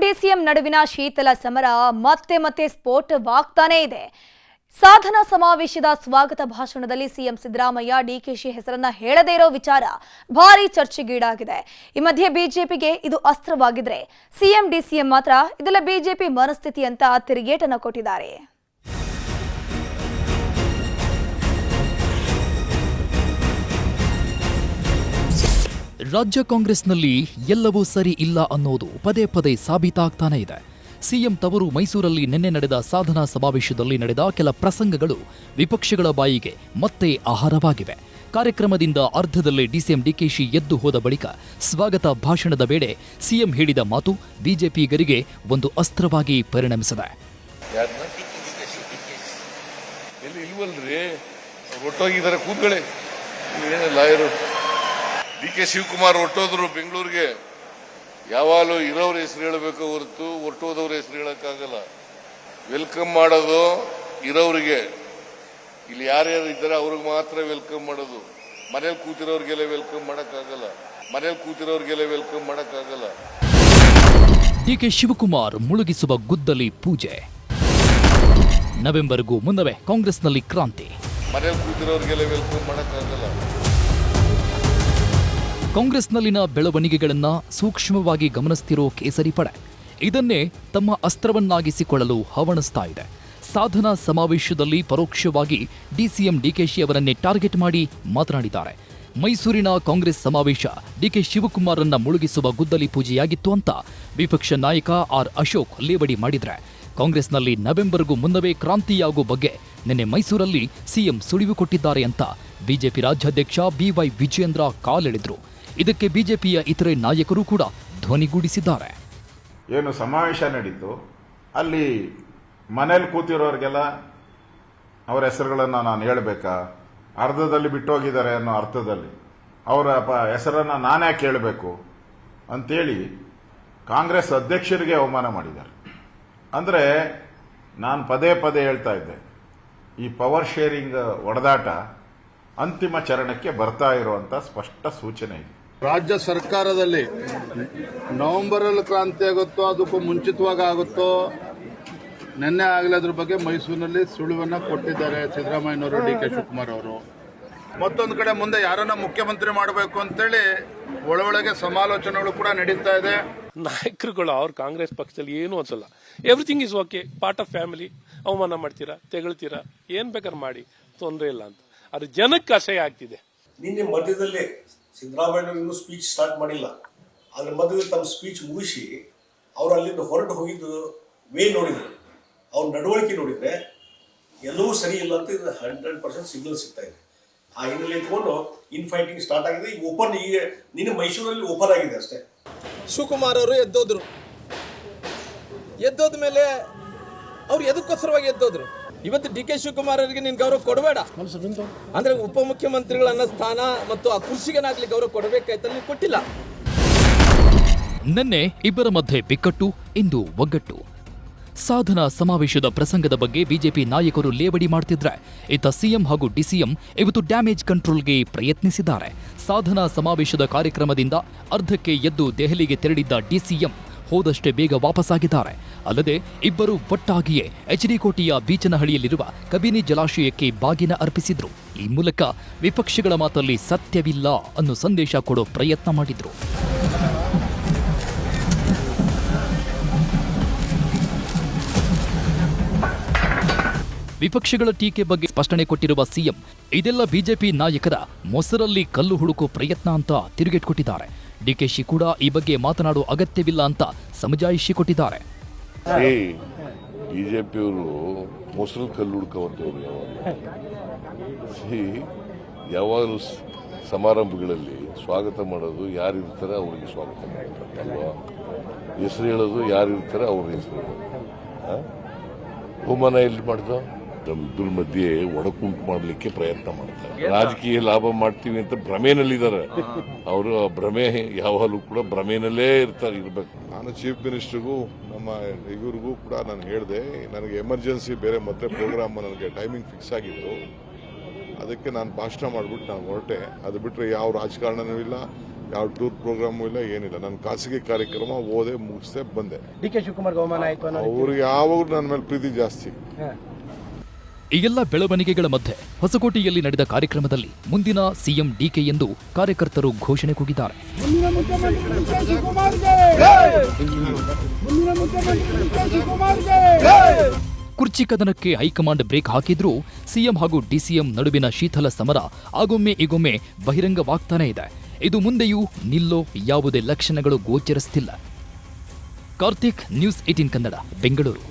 DCM ನಡುವಿನ ಶೀತಲ ಸಮರ ಮತ್ತೆ ಮತ್ತೆ ಸ್ಫೋಟವಾಗ್ತಾನೇ ಇದೆ. ಸಾಧನಾ ಸಮಾವೇಶದ ಸ್ವಾಗತ ಭಾಷಣದಲ್ಲಿ ಸಿಎಂ ಸಿದ್ದರಾಮಯ್ಯ ಡಿಕೆಶಿ ಹೆಸರನ್ನ ಹೇಳದೇ ಇರೋ ವಿಚಾರ ಭಾರಿ ಚರ್ಚೆಗೀಡಾಗಿದೆ. ಈ ಮಧ್ಯೆ ಬಿಜೆಪಿಗೆ ಇದು ಅಸ್ತ್ರವಾಗಿದ್ರೆ ಸಿಎಂ ಡಿಸಿಎಂ ಮಾತ್ರ ಇದೆಲ್ಲ ಬಿಜೆಪಿ ಮನಸ್ಥಿತಿ ಅಂತ ತಿರುಗೇಟನ್ನು ಕೊಟ್ಟಿದ್ದಾರೆ. ರಾಜ್ಯ ಕಾಂಗ್ರೆಸ್ನಲ್ಲಿ ಎಲ್ಲವೂ ಸರಿ ಇಲ್ಲ ಅನ್ನೋದು ಪದೇ ಪದೇ ಸಾಬೀತಾಗ್ತಾನೆ ಇದೆ. ಸಿಎಂ ತವರು ಮೈಸೂರಲ್ಲಿ ನಿನ್ನೆ ನಡೆದ ಸಾಧನಾ ಸಮಾವೇಶದಲ್ಲಿ ನಡೆದ ಕೆಲ ಪ್ರಸಂಗಗಳು ವಿಪಕ್ಷಗಳ ಬಾಯಿಗೆ ಮತ್ತೆ ಆಹಾರವಾಗಿವೆ. ಕಾರ್ಯಕ್ರಮದಿಂದ ಅರ್ಧದಲ್ಲೇ ಡಿಸಿಎಂ ಡಿಕೆಶಿ ಎದ್ದು ಹೋದ ಬಳಿಕ ಸ್ವಾಗತ ಭಾಷಣದ ವೇಳೆ ಸಿಎಂ ಹೇಳಿದ ಮಾತು ಬಿಜೆಪಿಗರಿಗೆ ಒಂದು ಅಸ್ತ್ರವಾಗಿ ಪರಿಣಮಿಸಿದೆ. ಡಿ.ಕೆ. ಶಿವಕುಮಾರ್ ಹೊರಟೋದ್ರು ಬೆಂಗಳೂರಿಗೆ. ಯಾವಾಗಲೂ ಇರೋರ ಹೆಸರು ಹೇಳಬೇಕು ಹೊರತು ಹೊರಟೋದವ್ರ ಹೆಸರು ಹೇಳಕ್ಕಾಗಲ್ಲ. ವೆಲ್ಕಮ್ ಮಾಡೋದು ಇರೋರಿಗೆ, ಇಲ್ಲಿ ಯಾರ್ಯಾರು ಇದ್ದಾರೆ ಅವ್ರಿಗೆ ಮಾತ್ರ ವೆಲ್ಕಮ್ ಮಾಡೋದು. ಮನೇಲಿ ಕೂತಿರೋರಿಗೆಲ್ಲ ವೆಲ್ಕಮ್ ಮಾಡಕ್ಕಾಗಲ್ಲ. ಡಿ.ಕೆ. ಶಿವಕುಮಾರ್ ಮುಳುಗಿಸುವ ಗುದ್ದಲಿ ಪೂಜೆ. ನವೆಂಬರ್ಗೂ ಮುನ್ನವೇ ಕಾಂಗ್ರೆಸ್ನಲ್ಲಿ ಕ್ರಾಂತಿ. ಮನೇಲಿ ಕೂತಿರೋರಿಗೆಲ್ಲ ವೆಲ್ಕಮ್ ಮಾಡಕ್ಕಾಗಲ್ಲ. ಕಾಂಗ್ರೆಸ್ನಲ್ಲಿನ ಬೆಳವಣಿಗೆಗಳನ್ನ ಸೂಕ್ಷ್ಮವಾಗಿ ಗಮನಿಸುತ್ತಿರೋ ಕೇಸರಿ ಪಡೆ ಇದನ್ನೇ ತಮ್ಮ ಅಸ್ತ್ರವನ್ನಾಗಿಸಿಕೊಳ್ಳಲು ಹವಣಿಸ್ತಾ ಇದೆ. ಸಾಧನಾ ಸಮಾವೇಶದಲ್ಲಿ ಪರೋಕ್ಷವಾಗಿ ಡಿಸಿಎಂ ಡಿಕೆಶಿ ಅವರನ್ನೇ ಟಾರ್ಗೆಟ್ ಮಾಡಿ ಮಾತನಾಡಿದ್ದಾರೆ. ಮೈಸೂರಿನ ಕಾಂಗ್ರೆಸ್ ಸಮಾವೇಶ ಡಿಕೆ ಶಿವಕುಮಾರನ್ನ ಮುಳುಗಿಸುವ ಗುದ್ದಲಿ ಪೂಜೆಯಾಗಿತ್ತು ಅಂತ ವಿಪಕ್ಷ ನಾಯಕ ಆರ್ ಅಶೋಕ್ ಲೇವಡಿ ಮಾಡಿದ್ರೆ, ಕಾಂಗ್ರೆಸ್ನಲ್ಲಿ ನವೆಂಬರ್ಗೂ ಮುನ್ನವೇ ಕ್ರಾಂತಿಯಾಗುವ ಬಗ್ಗೆ ನಿನ್ನೆ ಮೈಸೂರಲ್ಲಿ ಸಿಎಂ ಸುಳಿವು ಕೊಟ್ಟಿದ್ದಾರೆ ಅಂತ ಬಿಜೆಪಿ ರಾಜ್ಯಾಧ್ಯಕ್ಷ ಬಿವೈ ವಿಜಯೇಂದ್ರ ಕಾಲೆಳೆದ್ರು. ಇದಕ್ಕೆ ಬಿಜೆಪಿಯ ಇತರೆ ನಾಯಕರು ಕೂಡ ಧ್ವನಿಗೂಡಿಸಿದ್ದಾರೆ. ಏನು ಸಮಾವೇಶ ನಡೀತು, ಅಲ್ಲಿ ಮನೇಲಿ ಕೂತಿರೋರಿಗೆಲ್ಲ ಅವರ ಹೆಸರುಗಳನ್ನು ನಾನು ಹೇಳಬೇಕಾ? ಅರ್ಧದಲ್ಲಿ ಬಿಟ್ಟೋಗಿದ್ದಾರೆ ಅನ್ನೋ ಅರ್ಥದಲ್ಲಿ ಅವರ ಹೆಸರನ್ನು ನಾನೇ ಕೇಳಬೇಕು ಅಂತೇಳಿ ಕಾಂಗ್ರೆಸ್ ಅಧ್ಯಕ್ಷರಿಗೆ ಅವಮಾನ ಮಾಡಿದ್ದಾರೆ. ಅಂದರೆ ನಾನು ಪದೇ ಪದೇ ಹೇಳ್ತಾ ಇದ್ದೆ, ಈ ಪವರ್ ಶೇರಿಂಗ್ ಒಡೆದಾಟ ಅಂತಿಮ ಚರಣಕ್ಕೆ ಬರ್ತಾ ಇರುವಂತ ಸ್ಪಷ್ಟ ಸೂಚನೆ ಇದೆ. ರಾಜ್ಯ ಸರ್ಕಾರದಲ್ಲಿ ನವೆಂಬರಲ್ಲಿ ಕ್ರಾಂತಿ ಆಗುತ್ತೋ ಅದಕ್ಕೂ ಮುಂಚಿತವಾಗಿ ಆಗುತ್ತೋ ನಿನ್ನೆ ಆಗಲಿ ಅದ್ರ ಬಗ್ಗೆ ಮೈಸೂರಿನಲ್ಲಿ ಸುಳಿವನ್ನ ಕೊಟ್ಟಿದ್ದಾರೆ ಸಿದ್ದರಾಮಯ್ಯನವರು, ಡಿ.ಕೆ. ಶಿವಕುಮಾರ್ ಅವರು. ಮತ್ತೊಂದು ಕಡೆ ಮುಂದೆ ಯಾರನ್ನ ಮುಖ್ಯಮಂತ್ರಿ ಮಾಡಬೇಕು ಅಂತೇಳಿ ಒಳೊಳಗೆ ಸಮಾಲೋಚನೆಗಳು ಕೂಡ ನಡೀತಾ ಇದೆ. ನಾಯಕರುಗಳು ಅವ್ರ ಕಾಂಗ್ರೆಸ್ ಪಕ್ಷದಲ್ಲಿ ಏನು ಅನ್ಸಲ್ಲ. Everything is okay, part of family. ಅವಮಾನ ಮಾಡ್ತೀರಾ, ತೆಗಳ್ತೀರಾ, ಏನ್ ಬೇಕಾದ್ರೆ ಮಾಡಿ, ತೊಂದರೆ ಇಲ್ಲ ಅಂತ. ಅದು ಜನಕ್ಕೆ ಅಸಹ್ಯ ಆಗ್ತಿದೆ. ನಿನ್ನೆ ಮಧ್ಯದಲ್ಲೇ ಸಿದ್ದರಾಮಯ್ಯನವರು ಇನ್ನೂ ಸ್ಪೀಚ್ ಸ್ಟಾರ್ಟ್ ಮಾಡಿಲ್ಲ, ಅದ್ರ ಮಧ್ಯದಲ್ಲಿ ತಮ್ಮ ಸ್ಪೀಚ್ ಮುಗಿಸಿ ಅವರು ಅಲ್ಲಿಂದ ಹೊರಟು ಹೋಗಿದ್ದು ವೇ ನೋಡಿದ್ರು, ಅವ್ರ ನಡವಳಿಕೆ ನೋಡಿದ್ರೆ ಎಲ್ಲವೂ ಸರಿ ಇಲ್ಲ ಅಂತ 100% ಸಿಗ್ನಲ್ ಸಿಗ್ತಾ ಇದೆ. ಆ ಹಿನ್ನೆಲೆ ಇಟ್ಕೊಂಡು ಇನ್ ಫೈಟಿಂಗ್ ಸ್ಟಾರ್ಟ್ ಆಗಿದೆ. ಈಗ ಓಪನ್, ಈಗ ನಿನ್ನೆ ಮೈಸೂರಲ್ಲಿ ಓಪನ್ ಆಗಿದೆ ಅಷ್ಟೇ. ಶಿವಕುಮಾರ್ ಅವರು ಎದ್ದೋದ ಮೇಲೆ ಅವ್ರು ಎದಕ್ಕೋಸ್ಕರವಾಗಿ ಎದ್ದೋದ್ರು? ಇವತ್ತು ಡಿ.ಕೆ. ಶಿವಕುಮಾರ್ ಅವರಿಗೆ ನೀನು ಗೌರವ ಕೊಡಬೇಡ ಅಂದ್ರೆ ಉಪಮುಖ್ಯಮಂತ್ರಿಗಳನ್ನ ಸ್ಥಾನ ಮತ್ತು ಆ ಕುರ್ಚಿಗನಾಗ್ಲಿ ಗೌರವ ಕೊಡಬೇಕಾಯ್ತು, ನೀವು ಕೊಟ್ಟಿಲ್ಲ. ನಿನ್ನೆ ಇಬ್ಬರ ಮಧ್ಯೆ ಬಿಕ್ಕಟ್ಟು, ಇಂದು ಒಗ್ಗಟ್ಟು. ಸಾಧನಾ ಸಮಾವೇಶದ ಪ್ರಸಂಗದ ಬಗ್ಗೆ ಬಿಜೆಪಿ ನಾಯಕರು ಲೇವಡಿ ಮಾಡ್ತಿದ್ರೆ, ಇತ್ತ ಸಿಎಂ ಹಾಗೂ ಡಿಸಿಎಂ ಇವತ್ತು ಡ್ಯಾಮೇಜ್ ಕಂಟ್ರೋಲ್ಗೆ ಪ್ರಯತ್ನಿಸಿದ್ದಾರೆ. ಸಾಧನಾ ಸಮಾವೇಶದ ಕಾರ್ಯಕ್ರಮದಿಂದ ಅರ್ಧಕ್ಕೆ ಎದ್ದು ದೆಹಲಿಗೆ ತೆರಳಿದ್ದ ಡಿಸಿಎಂ ಹೋದಷ್ಟೇ ಬೇಗ ವಾಪಸ್ಸಾಗಿದ್ದಾರೆ. ಅಲ್ಲದೆ ಇಬ್ಬರು ಒಟ್ಟಾಗಿಯೇ ಎಚ್ಡಿ ಕೋಟೆಯ ಬೀಚನಹಳ್ಳಿಯಲ್ಲಿರುವ ಕಬಿನಿ ಜಲಾಶಯಕ್ಕೆ ಬಾಗಿನ ಅರ್ಪಿಸಿದ್ರು. ಈ ಮೂಲಕ ವಿಪಕ್ಷಗಳ ಮಾತಲ್ಲಿ ಸತ್ಯವಿಲ್ಲ ಅನ್ನೋ ಸಂದೇಶ ಕೊಡೋ ಪ್ರಯತ್ನ ಮಾಡಿದ್ರು. ವಿಪಕ್ಷಗಳ ಟೀಕೆ ಬಗ್ಗೆ ಸ್ಪಷ್ಟನೆ ಕೊಟ್ಟಿರುವ ಸಿಎಂ ಇದೆಲ್ಲ ಬಿಜೆಪಿ ನಾಯಕರ ಮೊಸರಲ್ಲಿ ಕಲ್ಲು ಹುಡುಕೋ ಪ್ರಯತ್ನ ಅಂತ ತಿರುಗೇಟು. ಡಿಕೆಶಿ ಕೂಡ ಈ ಬಗ್ಗೆ ಮಾತನಾಡುವ ಅಗತ್ಯವಿಲ್ಲ ಅಂತ ಸಮಜಾಯಿಷಿ ಕೊಟ್ಟಿದ್ದಾರೆ. ಬಿಜೆಪಿಯವರು ಮೊಸರು ಕಲ್ಲು ಹುಡುಕುವಂತವ್ರು. ಯಾವಾಗಲೂ ಸಮಾರಂಭಗಳಲ್ಲಿ ಸ್ವಾಗತ ಮಾಡೋದು ಯಾರಿರ್ತಾರೆ ಅವ್ರಿಗೆ ಸ್ವಾಗತ ಮಾಡ್ತಾರೆ ಅಲ್ವಾ? ಹೆಸರು ಹೇಳೋದು ಯಾರಿರ್ತಾರೆ ಅವ್ರ ಹೆಸರು ಹೇಳೋದು. ಅವಮಾನ ಎಲ್ಲಿ ಮಾಡ್ದೋ? ನಮ್ಮಿಬ್ಬರ ಮಧ್ಯೆ ಒಡಕುಂಟು ಮಾಡಲಿಕ್ಕೆ ಪ್ರಯತ್ನ ಮಾಡ್ತಾರೆ. ರಾಜಕೀಯ ಲಾಭ ಮಾಡ್ತೀವಿ ಅಂತ ಭ್ರಮೆನಲ್ಲಿದ್ದಾರೆ ಅವರು. ಭ್ರಮೆ ಯಾವಾಗಲೂ ಕೂಡ ಭ್ರಮೆನಲ್ಲೇ ಇರ್ಬೇಕು. ನಾನು ಚೀಫ್ ಮಿನಿಸ್ಟರ್ಗೂ ನಮ್ಮ ಇವ್ರಿಗೂ ಕೂಡ ನಾನು ಹೇಳಿದೆ, ನನಗೆ ಎಮರ್ಜೆನ್ಸಿ ಬೇರೆ ಮತ್ತೆ ಪ್ರೋಗ್ರಾಮ್ ನನಗೆ ಟೈಮಿಂಗ್ ಫಿಕ್ಸ್ ಆಗಿತ್ತು, ಅದಕ್ಕೆ ನಾನು ಭಾಷಣ ಮಾಡಿಬಿಟ್ಟು ನಾನು ಹೊರಟೆ. ಅದು ಬಿಟ್ಟರೆ ಯಾವ ರಾಜಕಾರಣನೂ ಇಲ್ಲ, ಯಾವ ಟೂರ್ ಪ್ರೋಗ್ರಾಮು ಇಲ್ಲ, ಏನಿಲ್ಲ. ನನ್ನ ಖಾಸಗಿ ಕಾರ್ಯಕ್ರಮ ಓದೆ ಮುಗಿಸ್ದೆ ಬಂದೆ. ಡಿ ಕೆ ಶಿವಕುಮಾರ್ ಅವಮಾನ ಆಯ್ತು ಅನ್ನೋ ಅವ್ರಿಗೆ ಯಾವಾಗಲೂ ನನ್ನ ಮೇಲೆ ಪ್ರೀತಿ ಜಾಸ್ತಿ. ಈ ಎಲ್ಲ ಬೆಳವಣಿಗೆಗಳ ಮಧ್ಯೆ ಹೊಸಕೋಟೆಯಲ್ಲಿ ನಡೆದ ಕಾರ್ಯಕ್ರಮದಲ್ಲಿ ಮುಂದಿನ ಸಿಎಂ ಡಿಕೆ ಎಂದು ಕಾರ್ಯಕರ್ತರು ಘೋಷಣೆ ಕೂಗಿದ್ದಾರೆ. ಕುರ್ಚಿ ಕದನಕ್ಕೆ ಹೈಕಮಾಂಡ್ ಬ್ರೇಕ್ ಹಾಕಿದ್ರೂ ಸಿಎಂ ಹಾಗೂ ಡಿಸಿಎಂ ನಡುವಿನ ಶೀತಲ ಸಮರ ಆಗೊಮ್ಮೆ ಈಗೊಮ್ಮೆ ಬಹಿರಂಗವಾಗ್ತಾನೇ ಇದೆ. ಇದು ಮುಂದೆಯೂ ನಿಲ್ಲೋ ಯಾವುದೇ ಲಕ್ಷಣಗಳು ಗೋಚರಿಸುತ್ತಿಲ್ಲ. ಕಾರ್ತಿಕ್, ನ್ಯೂಸ್ 18 ಕನ್ನಡ, ಬೆಂಗಳೂರು.